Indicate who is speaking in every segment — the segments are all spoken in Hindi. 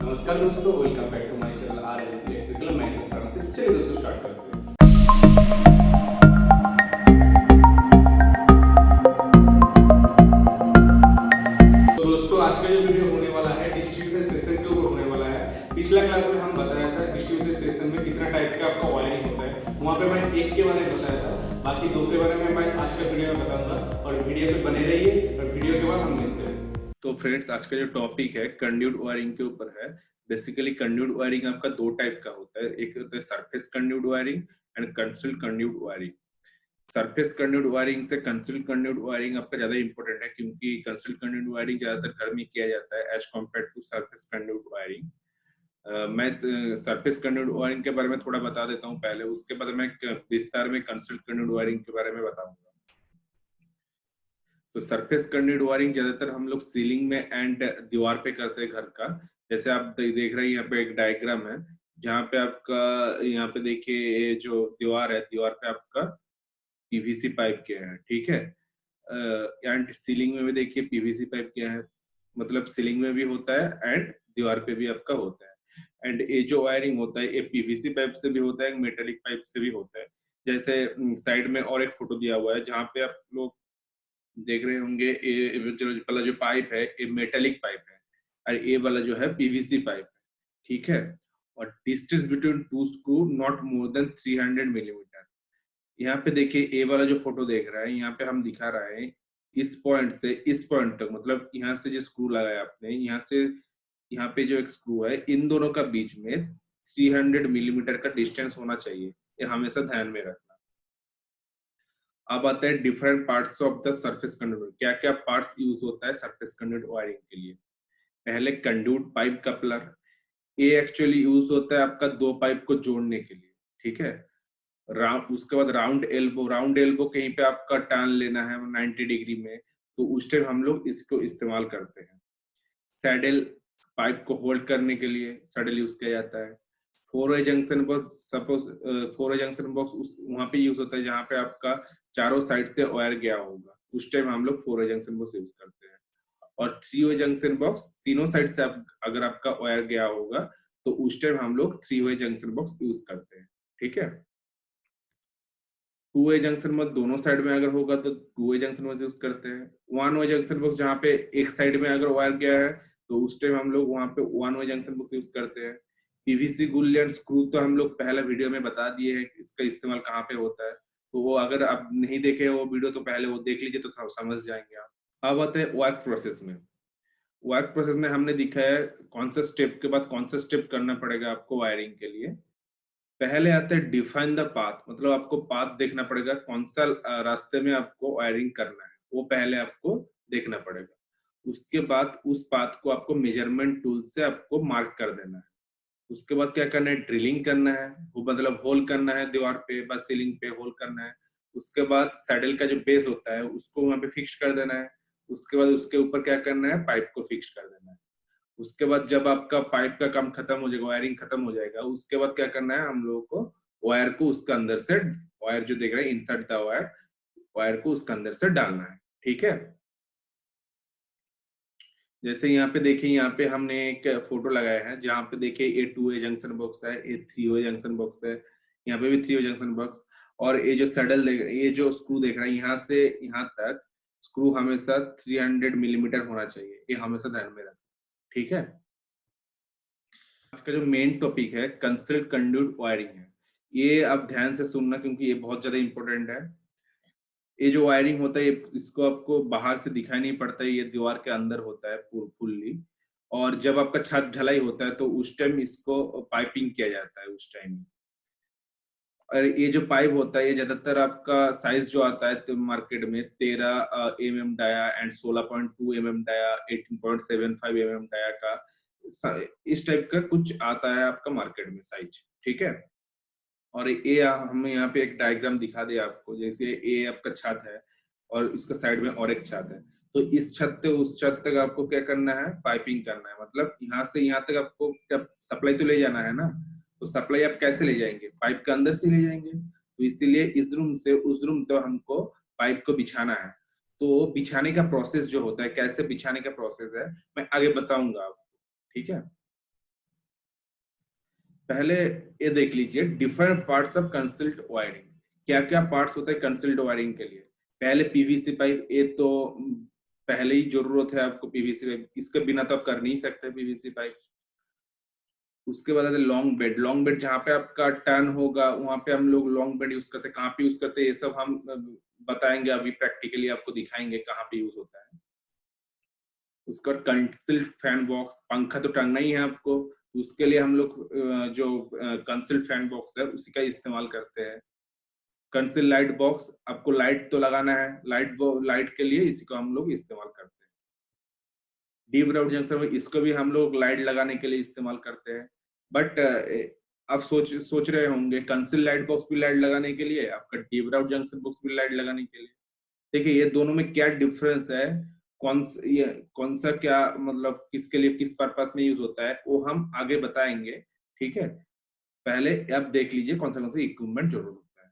Speaker 1: नमस्कार दोस्तों, welcome back to my channel RLC electrical mechatronics. चलिए दोस्तों स्टार्ट करते हैं। तो दोस्तों आज का जो वीडियो होने वाला है डिस्ट्रीब्यूशन सेशन के ऊपर होने वाला है। पिछला क्लास में हम बताया था डिस्ट्रीब्यूशन सेशन में कितना टाइप का आपका वायरिंग होता है, वहाँ पे मैं एक के बारे में बताया था, बाकी दो के बारे में मैं आज का वीडियो में बताऊंगा। और वीडियो पे बने रहिए और वीडियो के बाद हम मिलते हैं।
Speaker 2: तो फ्रेंड्स, आज का जो टॉपिक है कंड्यूट वायरिंग के ऊपर है। बेसिकली कंड्यूट वायरिंग आपका दो टाइप का होता है, एक होता है surface conduit wiring and concealed conduit wiring. Surface conduit wiring से कंसील्ड कंड्यूट वायरिंग आपका ज्यादा इंपॉर्टेंट है, क्योंकि कंसील्ड कंड्यूट वायरिंग ज्यादातर घर में किया जाता है as compare to surface conduit wiring. मैं सरफेस कंड्यूट वायरिंग के बारे में थोड़ा बता देता हूँ पहले, उसके बाद मैं विस्तार में कंसील्ड कंड्यूट वायरिंग के बारे में बताऊंगा। तो सरफेस कंड्यूट वायरिंग ज्यादातर हम लोग सीलिंग में एंड दीवार पे करते हैं घर का। जैसे आप देख रहे हैं यहाँ पे एक डायग्राम है, जहाँ पे आपका यहाँ पे देखिए ये जो दीवार है, दीवार पे आपका पीवीसी पाइप किया है, ठीक है। एंड सीलिंग में भी देखिए पीवीसी पाइप किया है, मतलब सीलिंग में भी होता है एंड दीवार पे भी आपका होता है। एंड ये जो वायरिंग होता है ये पीवीसी पाइप से भी होता है, मेटेलिक पाइप से भी होता है। जैसे साइड में और एक फोटो दिया हुआ है, जहाँ पे आप लोग देख रहे होंगे ये जो वाला जो पाइप है ये मेटेलिक पाइप है, और ये वाला जो है पीवीसी पाइप है, ठीक है। और distance between two screw not more than 300 millimetre. यहाँ पे देखिए ये वाला जो फोटो देख रहा है, यहाँ पे हम दिखा रहे हैं इस पॉइंट से इस पॉइंट तक, मतलब यहाँ से जो स्क्रू लगाया आपने, यहाँ से यहाँ पे जो एक स्क्रू है, इन दोनों का बीच में 300 मिलीमीटर का डिस्टेंस होना चाहिए, ये हमेशा ध्यान में रखना। अब आता है different parts of the surface conductor, क्या क्या पार्ट्स यूज होता है सरफेस कंडक्टर वायरिंग के लिए। पहले कंड्यूट पाइप कपलर, ये एक्चुअली यूज होता है आपका दो पाइप को जोड़ने के लिए, ठीक है। राउंड, उसके बाद राउंड एल्बो, राउंड एल्बो कहीं पे आपका टर्न लेना है 90 डिग्री में, तो उस टाइम हम लोग इसको इस्तेमाल करते हैं। सैडल, पाइप को होल्ड करने के लिए सैडल यूज किया जाता है। Four way junction box, suppose four way junction box उस वहां पे यूज होता है जहाँ पे आपका चारों साइड से वायर गया होगा, उस टाइम हम लोग four way junction box use करते हैं। और थ्री वे जंक्शन बॉक्स, तीनों साइड से अगर आपका वायर गया होगा तो उस टाइम हम लोग three way junction box use करते हैं, ठीक है। टू वे जंक्शन बॉक्स दोनों साइड में अगर होगा तो two way junction box use करते हैं। वन वे जंक्शन बॉक्स जहाँ पे एक साइड में अगर वायर गया है तो उस टाइम हम लोग वहां पे one way junction box use करते हैं। पीवीसी गुल्ली स्क्रू तो हम लोग पहले वीडियो में बता दिए हैं इसका इस्तेमाल कहाँ पे होता है, तो वो अगर आप नहीं देखे वो वीडियो तो पहले वो देख लीजिए तो समझ जाएंगे आप। अब आते हैं वर्क प्रोसेस में। वर्क प्रोसेस में हमने दिखा है कौन सा स्टेप के बाद कौन सा स्टेप करना पड़ेगा आपको वायरिंग के लिए। पहले आता है डिफाइन द पाथ, मतलब आपको पाथ देखना पड़ेगा, कौन सा रास्ते में आपको वायरिंग करना है वो पहले आपको देखना पड़ेगा। उसके बाद उस पाथ को आपको मेजरमेंट टूल से आपको मार्क कर देना है। उसके बाद क्या करना है, ड्रिलिंग करना है, वो मतलब होल करना है दीवार पे, बस सीलिंग पे होल करना है। उसके बाद सैडल का जो बेस होता है उसको वहां पे फिक्स कर देना है। उसके बाद उसके ऊपर क्या करना है, पाइप को फिक्स कर देना है। उसके बाद जब आपका पाइप का काम खत्म हो जाएगा, वायरिंग खत्म हो जाएगा, उसके बाद क्या करना है हम लोगों को, वायर को उसके अंदर से, वायर जो देख रहे हैं इनसर्ट द वायर, वायर को उसके अंदर से डालना है, ठीक है। जैसे यहाँ पे देखिए, यहाँ पे हमने एक फोटो लगाया है जहाँ पे देखिए ये टू वे जंक्शन बॉक्स है, ये थ्री वे जंक्शन बॉक्स है, यहाँ पे भी थ्री वे जंक्शन बॉक्स। और ये जो सडल देख, ये जो स्क्रू देख रहे हैं यहाँ से यहाँ तक स्क्रू हमेशा 300 मिलीमीटर होना चाहिए, ये हमेशा ध्यान में रखना, ठीक है। आज का जो मेन टॉपिक है कंसील्ड कंड्यूट वायरिंग है, ये आप ध्यान से सुनना क्योंकि ये बहुत ज्यादा इंपॉर्टेंट है। ये जो वायरिंग होता है इसको आपको बाहर से दिखाई नहीं पड़ता है, ये दीवार के अंदर होता है फुल्ली। और जब आपका छत ढलाई होता है तो उस टाइम इसको पाइपिंग किया जाता है उस टाइम। और ये जो पाइप होता है ये ज्यादातर आपका साइज जो आता है तो मार्केट में 13 डाया एंड 16.2 डाया, 18.75 डाया का, इस टाइप का कुछ आता है आपका मार्केट में साइज, ठीक है। और ये हम यहाँ पे एक डायग्राम दिखा दे आपको, जैसे ये आपका छत है और उसके साइड में और एक छत है, तो इस छत से उस छत तक आपको क्या करना है, पाइपिंग करना है। मतलब यहाँ से यहाँ तक आपको जब सप्लाई तो ले जाना है ना, तो सप्लाई आप कैसे ले जाएंगे, पाइप के अंदर से ले जाएंगे, तो इसीलिए इस रूम से उस रूम तो हमको पाइप को बिछाना है। तो बिछाने का प्रोसेस जो होता है, कैसे बिछाने का प्रोसेस है मैं आगे बताऊंगा आपको, ठीक है। पहले ये देख लीजिए different parts of concealed wiring, क्या क्या पार्ट्स होते हैं कंसील्ड वायरिंग के लिए। पहले पीवीसी पाइप, ये तो पहले ही जरूरत है आपको पीवीसी पाइप, इसके बिना तो आप कर नहीं सकते पीवीसी पाइप। उसके बाद लॉन्ग बेड, लॉन्ग बेड जहाँ पे आपका टर्न होगा वहां पे हम लोग लॉन्ग बेड यूज करते हैं, कहाँ पे यूज करते हैं ये सब हम बताएंगे, अभी प्रैक्टिकली आपको दिखाएंगे कहाँ पे यूज होता है। उसके बाद कंसील्ड फैन बॉक्स, पंखा तो टंगना ही है आपको, उसके लिए हम लोग जो कंसील्ड फैन बॉक्स है उसी का इस्तेमाल करते हैं। कंसील्ड लाइट बॉक्स, आपको लाइट तो लगाना है, लाइट के लिए इसी को हम लोग इस्तेमाल करते हैं। डीप राउट जंक्शन में इसको भी हम लोग लाइट लगाने के लिए इस्तेमाल करते हैं। बट आप सोच रहे होंगे कंसील्ड लाइट बॉक्स भी लाइट लगाने के लिए, आपका डीप राउट जंक्शन बॉक्स भी लाइट लगाने के लिए। देखिए ये दोनों में क्या डिफरेंस है, कौन सा क्या मतलब किसके लिए किस पर्पस में यूज होता है वो हम आगे बताएंगे, ठीक है। पहले आप देख लीजिए कौन सा इक्विपमेंट जरूर होता है।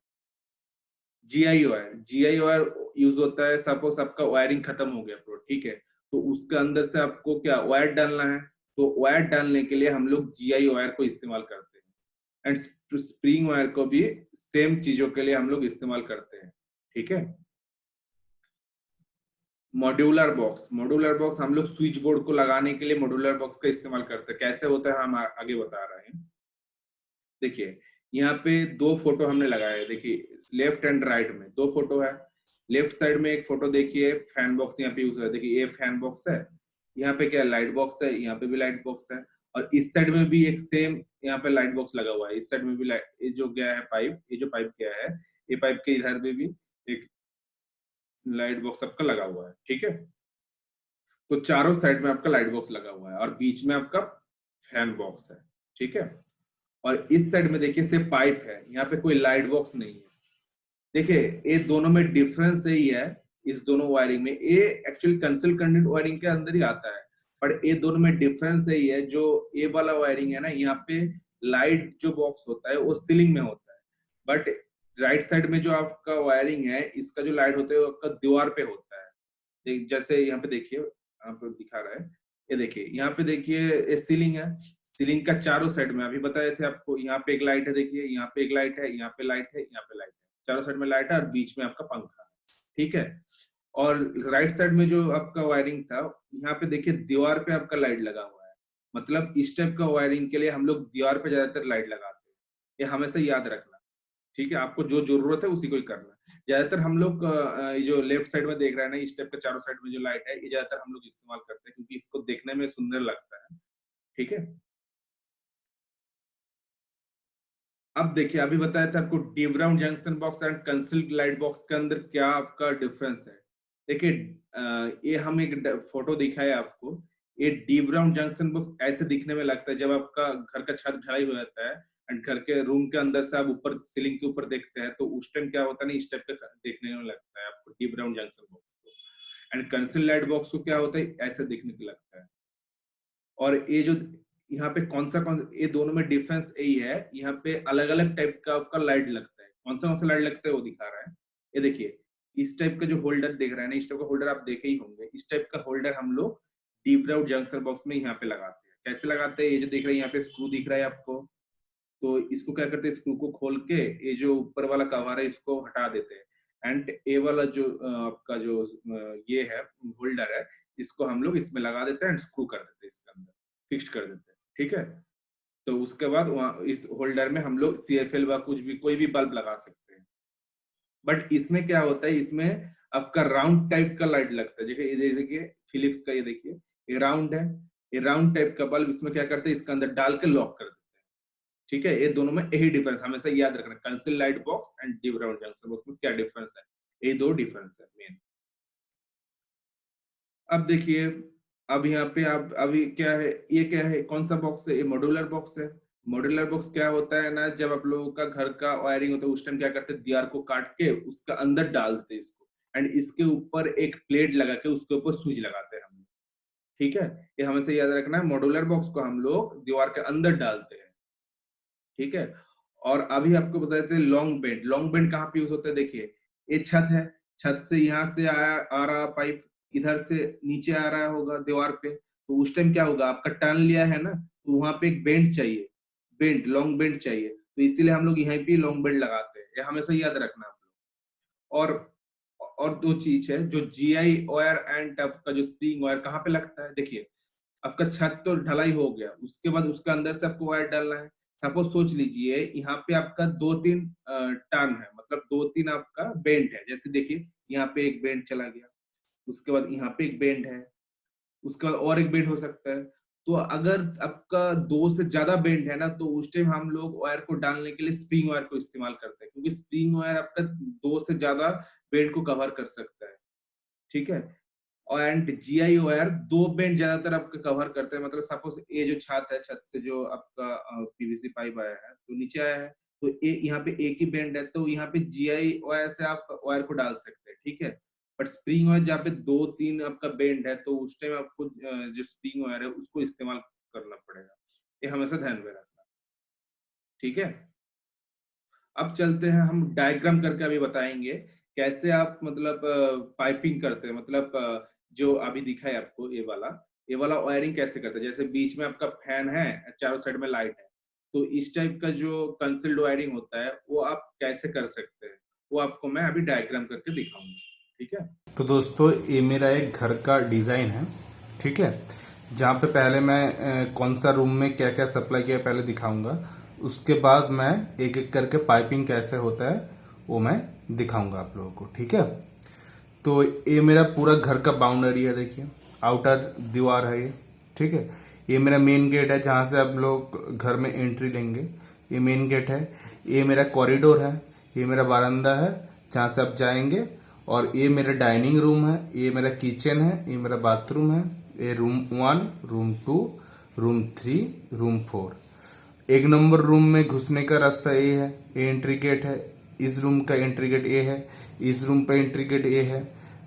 Speaker 2: GI wire, GI wire use होता है सपोज आपका वायरिंग खत्म हो गया पूरा, ठीक है, तो उसके अंदर से आपको क्या वायर डालना है, तो वायर डालने के लिए हम लोग जीआई वायर को इस्तेमाल करते हैं। एंड स्प्रिंग वायर को भी सेम चीजों के लिए हम लोग इस्तेमाल करते हैं, ठीक है। मॉड्यूलर बॉक्स, मॉड्यूलर बॉक्स हम लोग स्विच बोर्ड को लगाने के लिए मॉड्यूलर बॉक्स का इस्तेमाल करते हैं। कैसे होता है हम आगे बता रहे हैं। देखिए यहाँ पे दो फोटो हमने लगाए हैं, देखिए लेफ्ट एंड राइट में दो फोटो है। लेफ्ट साइड में एक फोटो देखिए फैन बॉक्स यहाँ पे यूज है, देखिए ये फैन बॉक्स है, यहाँ पे क्या लाइट बॉक्स है, यहाँ पे भी लाइट बॉक्स है, और इस साइड में भी एक सेम यहाँ पे लाइट बॉक्स लगा हुआ है। इस साइड में भी लाइट, ये जो गया है पाइप, ये जो पाइप गया है, ये पाइप के इधर में भी एक लाइट बॉक्स आपका लगा हुआ है, ठीक है। तो चारों साइड में आपका लाइट बॉक्स लगा हुआ है और बीच में आपका फैन बॉक्स है, ठीक है। और इस साइड में देखिए सिर्फ पाइप है, यहाँ पे कोई लाइट बॉक्स नहीं है। देखिए ये दोनों में डिफरेंस यही है, इस दोनों वायरिंग में, ये एक्चुअली कंसील्ड कंडक्ट वायरिंग के अंदर ही आता है, पर ये दोनों में डिफरेंस यही है, जो ये वाला वायरिंग है ना, यहाँ पे लाइट जो बॉक्स होता है वो सीलिंग में होता है, बट राइट साइड में जो आपका वायरिंग है इसका जो लाइट होता है वो आपका दीवार पे होता है। जैसे यहाँ पे देखिए, यहाँ पे दिखा रहा है, ये देखिए यहाँ पे देखिए ये सीलिंग है, सीलिंग का चारों साइड में अभी बताए थे आपको, यहाँ पे एक लाइट है, देखिए यहाँ पे एक लाइट है, यहाँ पे लाइट है, यहाँ पे लाइट है, चारों साइड में लाइट है और बीच में आपका पंखा, ठीक है। और राइट साइड में जो आपका वायरिंग था, यहाँ पे देखिए दीवार पे आपका लाइट लगा हुआ है, मतलब इस टाइप का वायरिंग के लिए हम लोग दीवार पे ज्यादातर लाइट लगाते हैं, ये हमेशा याद रखना, ठीक है। आपको जो जरूरत है उसी को ही करना। ज्यादातर हम लोग ये जो लेफ्ट साइड में देख रहे हैं ना, इस टाइप का चारों साइड में जो लाइट है, ये ज्यादातर हम लोग इस्तेमाल करते हैं क्योंकि इसको देखने में सुंदर लगता है, ठीक है। अब देखिए अभी बताया था आपको deep round junction box and concealed light box के अंदर क्या आपका डिफरेंस है। देखिए ये हम एक फोटो दिखाया आपको, ये डीप राउंड जंक्शन बॉक्स ऐसे दिखने में लगता है जब आपका घर का छत ढलाई हो जाता है एंड घर के रूम के अंदर से आप ऊपर सीलिंग के ऊपर देखते हैं, तो उस टाइम क्या होता है ना, इस टाइप का देखने में लगता है आपको डीप राउंड जंक्शन बॉक्स को। एंड कंसील्ड लाइट बॉक्स को क्या होता है, ऐसे दिखने को लगता है। और ये जो यहाँ पे कौन ये दोनों में डिफरेंस यही है, यहाँ पे अलग अलग टाइप का आपका लाइट लगता है, कौन सा लाइट लगता है वो दिखा रहा है। ये देखिए इस टाइप का जो होल्डर देख रहे हैं ना, इस टाइप का होल्डर आप देखे ही होंगे, इस टाइप का होल्डर हम लोग डीप राउट जंक्शन बॉक्स में यहाँ पे लगाते हैं। कैसे लगाते हैं, ये जो देख रहे हैं यहाँ पे स्क्रू दिख रहा है आपको, तो इसको क्या करते हैं, स्क्रू को खोल के ये जो ऊपर वाला कवर है इसको हटा देते हैं, एंड ये वाला जो आपका जो ये है होल्डर है, इसको हम लोग इसमें लगा देते हैं एंड स्क्रू कर देते हैं इसके अंदर, फिक्स कर देते हैं, ठीक है। तो उसके बाद वहाँ इस होल्डर में हम लोग CFL व कुछ भी कोई भी बल्ब लगा सकते हैं। बट इसमें क्या होता है, इसमें आपका राउंड टाइप का लाइट लगता है, जैसे कि फिलिप्स का ये देखिए, ये राउंड है, ये राउंड टाइप का बल्ब इसमें क्या करते हैं, इसके अंदर डाल के लॉक कर देते हैं, ठीक है। ये दोनों में यही डिफरेंस हमेशा याद रखना, concealed light box and deep round junction box में क्या डिफरेंस है, ये दो डिफरेंस है मेन। अब देखिए, अब यहाँ पे आप अभी क्या है, ये क्या है, कौन सा बॉक्स है, ये मॉड्यूलर बॉक्स है। मॉड्यूलर बॉक्स क्या होता है ना, जब आप लोगों का घर का वायरिंग होता है उस टाइम क्या करते हैं, दीवार को काट के उसका अंदर डाल देते हैं इसको, एंड इसके ऊपर एक प्लेट लगा के उसके ऊपर स्विच लगाते हैं हम लोग, ठीक है। ये हमेशा याद रखना है, मॉड्यूलर बॉक्स को हम लोग दीवार के अंदर डालते हैं, ठीक है। और अभी आपको बताते हैं लॉन्ग बेंड, लॉन्ग बेंड कहाँ पे यूज होता है, देखिए ये छत है, छत से यहाँ से आ रहा पाइप इधर से नीचे आ रहा होगा दीवार पे, तो उस टाइम क्या होगा, आपका टर्न लिया है ना, तो वहां पे एक बेंड चाहिए, बेंट लॉन्ग बेंट चाहिए, तो इसीलिए हम लोग यहाँ पे लॉन्ग बेंट लगाते हैं, ये हमेशा याद रखना आप लोग। और दो चीज है, जो जीआई वायर एंड आपका जो स्प्रिंग वायर कहाँ पे लगता है, देखिए आपका छत तो ढलाई हो गया, उसके बाद उसके अंदर से आपको वायर डालना है। सपोज सोच लीजिए यहाँ पे आपका 2-3 टर्न है, मतलब 2-3 आपका बेंट है, जैसे देखिए यहाँ पे एक बेंट चला गया, उसके बाद यहाँ पे एक बेंट है, उसके बाद और एक बेंट हो सकता है। तो अगर आपका 2 से ज्यादा बेंट है ना, तो उस टाइम हम लोग वायर को डालने के लिए स्प्रिंग वायर को इस्तेमाल करते हैं, क्योंकि स्प्रिंग वायर आपका 2 से ज्यादा बेंट को कवर कर सकता है, ठीक है। और एंड जीआई वायर 2 बेंड ज्यादातर आपका कवर करते हैं, मतलब सपोज ये जो छत है, छत से जो आपका पीवीसी पाइप आया है तो नीचे आया है, तो यहाँ पे एक ही बेंड है, तो यहाँ पे जीआई वायर से आप वायर को डाल सकते हैं, ठीक है। बट स्प्रिंग वायर जहाँ पे 2-3 आपका बेंड है, तो उस टाइम आपको जो स्प्रिंग वायर है उसको इस्तेमाल करना पड़ेगा, ये हमेशा ध्यान में रखना, ठीक है। अब चलते हैं, हम डायग्राम करके अभी बताएंगे कैसे आप मतलब पाइपिंग करते हैं, मतलब जो अभी दिखा है आपको ये वाला वायरिंग कैसे करते हैं। जैसे बीच में आपका फैन है, चारों साइड में लाइट है, तो इस टाइप का जो कंसील्ड वायरिंग होता है वो आप कैसे कर सकते हैं, वो आपको मैं अभी डायग्राम करके दिखाऊंगा, ठीक है।
Speaker 1: तो दोस्तों ये मेरा एक घर का डिजाइन है, ठीक है, जहाँ पे पहले मैं कौन सा रूम में क्या क्या सप्लाई किया पहले दिखाऊंगा, उसके बाद मैं एक एक करके पाइपिंग कैसे होता है वो मैं दिखाऊंगा आप लोगों को, ठीक है। तो ये मेरा पूरा घर का बाउंड्री है, देखिए आउटर दीवार है ये, ठीक है। ये मेरा मेन गेट है जहाँ से आप लोग घर में एंट्री लेंगे, ये मेन गेट है। ये मेरा कॉरिडोर है, ये मेरा बारंदा है जहाँ से आप जाएंगे, और ये मेरा डाइनिंग रूम है, ये मेरा किचन है, ये मेरा बाथरूम है, ये room 1, room 2, room 3, room 4। 1 number room में घुसने का रास्ता ये है, ये एंट्री गेट है। इस रूम का एंट्री गेट ये है, इस रूम पे एंट्री गेट ये है,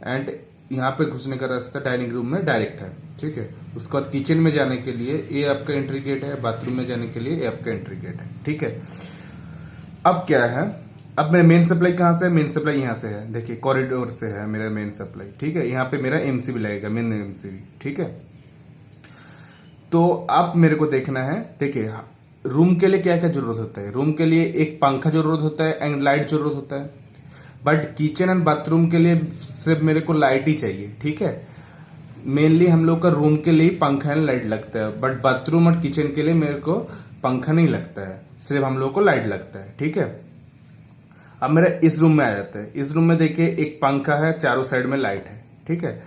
Speaker 1: एंड यहाँ पे घुसने का रास्ता डाइनिंग रूम में डायरेक्ट है, ठीक है। उसके बाद किचन में जाने के लिए ये आपका एंट्री गेट है, बाथरूम में जाने के लिए ये आपका एंट्री गेट है, ठीक है। अब क्या है, अब मेरा मेन सप्लाई कहाँ से है, मेन सप्लाई यहाँ से है, देखिए कॉरिडोर से है मेरा मेन सप्लाई, ठीक है। यहाँ पे मेरा एमसीबी लगेगा, मेन एमसीबी, ठीक है। तो अब मेरे को देखना है, देखिए रूम के लिए क्या क्या जरूरत होता है। रूम के लिए एक पंखा जरूरत होता है एंड लाइट जरूरत होता है, बट किचन एंड बाथरूम के लिए सिर्फ मेरे को लाइट ही चाहिए, ठीक है। मेनली हम लोग का रूम के लिए पंखा एंड लाइट लगता है, बट बाथरूम और किचन के लिए मेरे को पंखा नहीं लगता है, सिर्फ हम लोग को लाइट लगता है, ठीक है। अब मेरा इस रूम में आ जाता है, इस रूम में देखिए एक पंखा है, चारों साइड में लाइट है, ठीक है।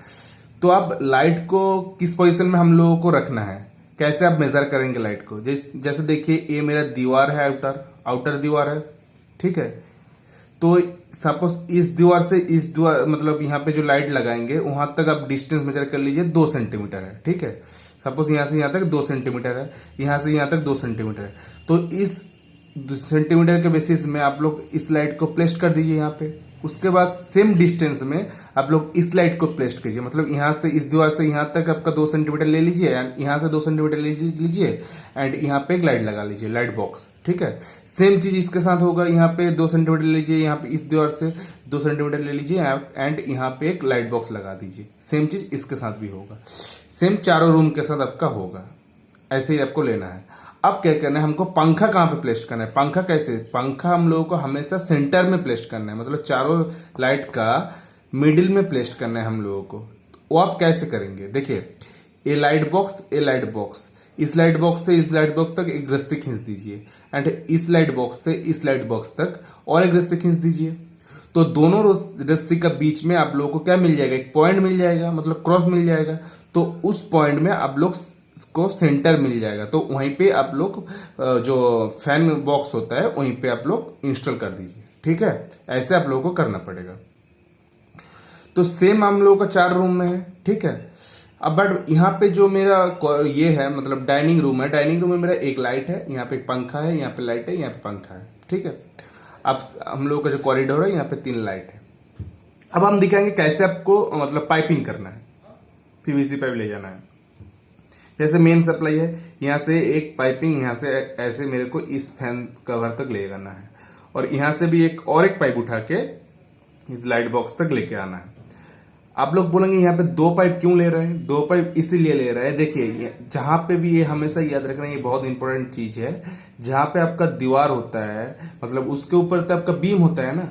Speaker 1: तो अब लाइट को किस पोजीशन में हम लोगों को रखना है, कैसे आप मेजर करेंगे लाइट को। जैसे देखिए ये मेरा दीवार है, आउटर दीवार है, ठीक है। तो सपोज इस दीवार से इस दीवार, मतलब यहाँ पे जो लाइट लगाएंगे वहां तक आप डिस्टेंस मेजर कर लीजिए, 2 सेंटीमीटर है, ठीक है। सपोज यहाँ से यहाँ तक 2 सेंटीमीटर है, यहाँ से यहाँ तक 2 सेंटीमीटर है, तो इस सेंटीमीटर के बेसिस में आप लोग इस लाइट को प्लेस कर दीजिए यहाँ पे। उसके बाद सेम डिस्टेंस में आप लोग इस लाइट को प्लेस कीजिए, मतलब यहाँ से इस दीवार से यहाँ तक आपका 2 सेंटीमीटर ले लीजिए, एंड यहाँ से 2 सेंटीमीटर ले लीजिए, एंड यहाँ पे एक लाइट लगा लीजिए, लाइट बॉक्स, ठीक है। सेम चीज इसके साथ होगा, यहाँ पे 2 सेंटीमीटर ले लीजिए, यहाँ पे इस दीवार से 2 सेंटीमीटर ले लीजिए, एंड यहाँ पे एक लाइट बॉक्स लगा दीजिए। सेम चीज इसके साथ भी होगा, सेम चारों रूम के साथ आपका होगा, ऐसे ही आपको लेना है। अब क्या करना है, हमको पंखा कहाँ पे प्लेस करना है। पंखा कैसे, पंखा हम लोगों को हमेशा सेंटर में प्लेस करना है, मतलब चारों लाइट का मिडिल में प्लेस करना है हम लोगों को। वो आप कैसे करेंगे, देखिए ये लाइट बॉक्स, ये लाइट बॉक्स, इस लाइट बॉक्स से इस लाइट बॉक्स तक एक रस्सी खींच दीजिए, एंड इस लाइट बॉक्स से इस लाइट बॉक्स तक और एक रस्सी खींच दीजिए। तो दोनों रस्सी का बीच में आप लोगों को क्या मिल जाएगा, एक पॉइंट मिल जाएगा, मतलब क्रॉस मिल जाएगा। तो उस पॉइंट में आप लोग को सेंटर मिल जाएगा, तो वहीं पे आप लोग जो फैन बॉक्स होता है वहीं पे आप लोग इंस्टॉल कर दीजिए, ठीक है। ऐसे आप लोगों को करना पड़ेगा। तो सेम हम लोगों का 4 रूम में है, ठीक है। अब बट यहाँ पे जो मेरा ये है, मतलब डाइनिंग रूम है, डाइनिंग रूम में मेरा एक लाइट है, यहाँ पे एक पंखा है, यहाँ पे लाइट है, यहाँ पे पंखा है, ठीक है। अब हम लोगों का जो कॉरिडोर है, यहाँ पे 3 लाइट है। अब हम दिखाएंगे कैसे आपको मतलब पाइपिंग करना है, पीवीसी पाइप ले जाना है। जैसे मेन सप्लाई है, यहाँ से एक पाइपिंग यहाँ से ऐसे मेरे को इस फैन कवर तक ले जाना है, और यहाँ से भी एक और एक पाइप उठा के इस लाइट बॉक्स तक लेके आना है।
Speaker 3: आप लोग बोलेंगे यहाँ पे 2 पाइप क्यों ले रहे हैं? 2 पाइप इसीलिए ले रहे हैं, देखिए जहां पे भी, ये हमेशा याद रखना, ये बहुत इंपॉर्टेंट चीज है, जहां पे आपका दीवार होता है मतलब उसके ऊपर तो आपका बीम होता है ना,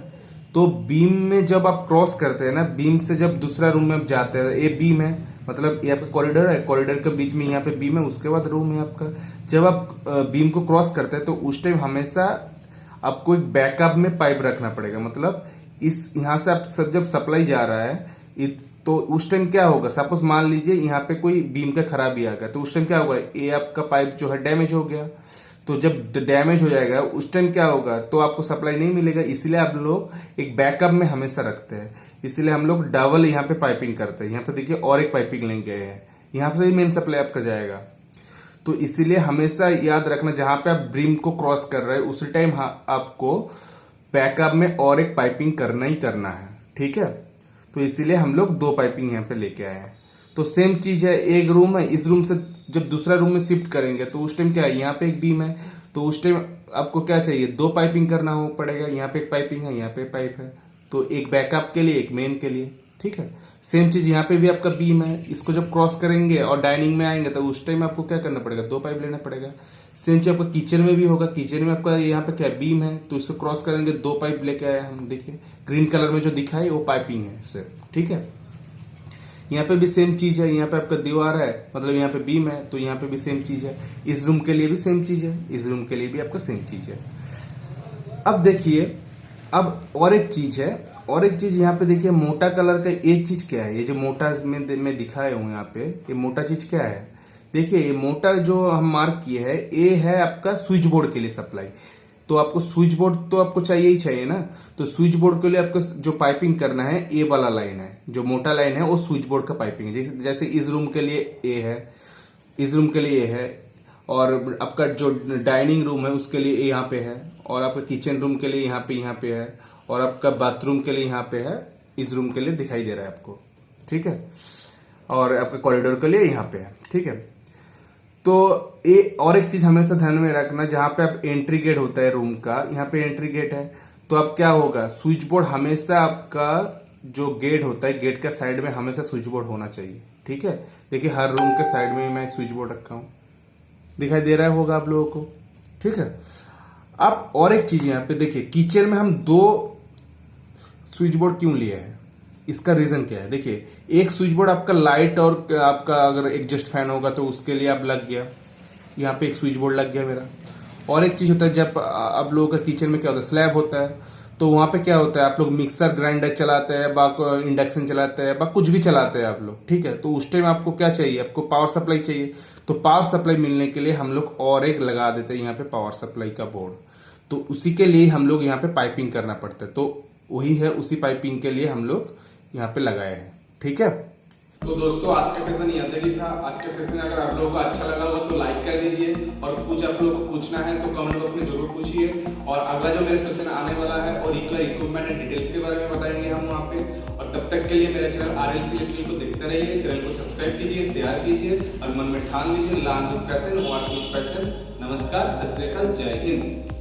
Speaker 3: तो बीम में जब आप क्रॉस करते हैं ना, बीम से जब दूसरा रूम में आप जाते हैं, ये बीम है मतलब ये आपका कॉरिडोर है, कॉरिडोर के बीच में यहाँ पे बीम है, उसके बाद रूम है आपका। जब आप बीम को क्रॉस करते हैं तो उस टाइम हमेशा आपको एक बैकअप में पाइप रखना पड़ेगा, मतलब इस यहाँ से आप सब जब सप्लाई जा रहा है तो उस टाइम क्या होगा, सपोज मान लीजिए यहाँ पे कोई बीम का खराबी आ गया, तो उस टाइम क्या होगा, ये आपका पाइप जो है डैमेज हो गया, तो जब डैमेज हो जाएगा उस टाइम क्या होगा, तो आपको सप्लाई नहीं मिलेगा। इसलिए आप लोग एक बैकअप में हमेशा रखते हैं, इसलिए हम लोग डबल यहाँ पे पाइपिंग करते हैं। यहाँ पे देखिए और एक पाइपिंग लेंगे हैं, यहाँ से मेन सप्लाई आपका जाएगा, तो इसीलिए हमेशा याद रखना जहां पे आप बीम को क्रॉस कर रहे हैं उसी टाइम आपको बैकअप में और एक पाइपिंग करना ही करना है, ठीक है। तो इसीलिए हम लोग 2 पाइपिंग यहाँ पे लेके आए हैं। तो सेम चीज है, एक रूम है, इस रूम से जब दूसरा रूम में शिफ्ट करेंगे तो उस टाइम क्या है, यहाँ पे एक बीम है, तो उस टाइम आपको क्या चाहिए, 2 पाइपिंग करना हो पड़ेगा। यहाँ पे एक पाइपिंग है, यहाँ पे पाइप है, तो एक बैकअप के लिए, एक मेन के लिए, ठीक है। सेम चीज यहाँ पे भी आपका बीम है, इसको जब क्रॉस करेंगे और डाइनिंग में आएंगे तो उस टाइम आपको क्या करना पड़ेगा, 2 पाइप लेना पड़ेगा। सेम चीज आपका किचन में भी होगा, किचन में आपका यहाँ पे क्या बीम है, तो इसको क्रॉस करेंगे, 2 पाइप लेके आए हम, देखिए ग्रीन कलर में जो दिखा है वो पाइपिंग है सिर्फ, ठीक है। यहाँ पे भी सेम चीज है, यहाँ पे आपका दीवार है मतलब यहाँ पे बीम है, तो यहाँ पे भी सेम चीज है, इस रूम के लिए भी सेम चीज है, इस रूम के लिए भी आपका सेम चीज है। अब देखिए, अब और एक चीज है, और एक चीज यहाँ पे देखिए, मोटा कलर का एक चीज क्या है, ये जो मोटा में दिखाए हूँ यहाँ पे, ये मोटा चीज क्या है, देखिए ये मोटा जो हम मार्क किए है, ये है आपका स्विच बोर्ड के लिए सप्लाई। तो आपको स्विच बोर्ड तो आपको चाहिए ही चाहिए ना, तो स्विच बोर्ड के लिए आपको जो पाइपिंग करना है, ए वाला लाइन है, जो मोटा लाइन है वो स्विच बोर्ड का पाइपिंग है। जैसे इस रूम के लिए ए है, इस रूम के लिए ए है, और आपका जो डाइनिंग रूम है उसके लिए ए यहाँ पे है, और आपका किचन रूम के लिए यहाँ पे है, और आपका बाथरूम के लिए यहाँ पे है, इस रूम के लिए दिखाई दे रहा है आपको, ठीक है, और आपके कॉरिडोर के लिए यहाँ पे है, ठीक है। तो ये और एक चीज हमेशा ध्यान में रखना, जहां पे आप एंट्री गेट होता है रूम का, यहाँ पे एंट्री गेट है, तो अब क्या होगा, स्विच बोर्ड हमेशा आपका जो गेट होता है, गेट का साइड में हमेशा स्विच बोर्ड होना चाहिए, ठीक है। देखिए हर रूम के साइड में मैं स्विच बोर्ड रखा हूं, दिखाई दे रहा होगा आप लोगों को, ठीक है। अब और एक चीज यहाँ पे देखिए, किचन में हम 2 स्विच बोर्ड क्यों लिए हैं, इसका रीजन क्या है, देखिए एक स्विच बोर्ड आपका लाइट और आपका अगर एग्जॉस्ट फैन होगा तो उसके लिए आप लग गया, यहाँ पे एक स्विच बोर्ड लग गया मेरा। और एक चीज होता है, जब आप लोगों का किचन में क्या होता है, स्लैब होता है, तो वहां पे क्या होता है, आप लोग मिक्सर ग्राइंडर चलाते हैं, इंडक्शन चलाते हैं, कुछ भी चलाते हैं आप लोग, ठीक है। तो उस टाइम आपको क्या चाहिए, आपको पावर सप्लाई चाहिए, तो पावर सप्लाई मिलने के लिए हम लोग और एक लगा देते हैं यहाँ पे पावर सप्लाई का बोर्ड, तो उसी के लिए हम लोग यहाँ पे पाइपिंग करना पड़ता है, तो वही है, उसी पाइपिंग के लिए हम लोग यहाँ पे लगाए हैं, ठीक है।
Speaker 1: तो दोस्तों आज का सेशन यहाँ तक ही था। आज का सेशन अगर आप लोगों को अच्छा लगा हो तो लाइक कर दीजिए, और कुछ आप लोगों को पूछना है तो कमेंट बॉक्स में जरूर पूछिए। और अगला जो मेरा सेशन आने वाला है और इक्विपमेंट एंड डिटेल्स के बारे में बताएंगे हम वहाँ पे। और तब तक के लिए मेरा चैनल RLC इलेक्ट्रिकल को देखते रहिए, चैनल को सब्सक्राइब कीजिए, शेयर कीजिए, और मन में ठान लीजिए learn with passion, work with passion. नमस्कार, सत श्री अकाल, जय हिंद।